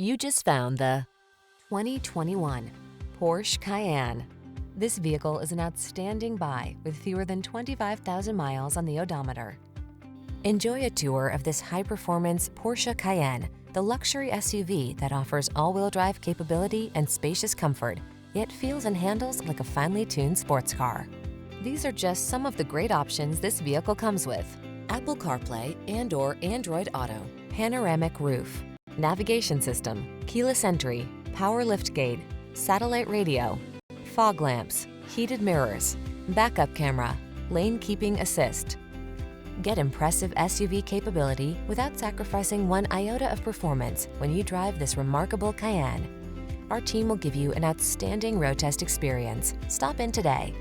You just found the 2021 Porsche Cayenne. This vehicle is an outstanding buy with fewer than 25,000 miles on the odometer. Enjoy a tour of this high-performance Porsche Cayenne, the luxury SUV that offers all-wheel drive capability and spacious comfort, yet feels and handles like a finely tuned sports car. These are just some of the great options this vehicle comes with: Apple CarPlay and/or Android Auto, panoramic roof, navigation system, keyless entry, power liftgate, satellite radio, fog lamps, heated mirrors, backup camera, lane keeping assist. Get impressive SUV capability without sacrificing one iota of performance when you drive this remarkable Cayenne. Our team will give you an outstanding road test experience. Stop in today.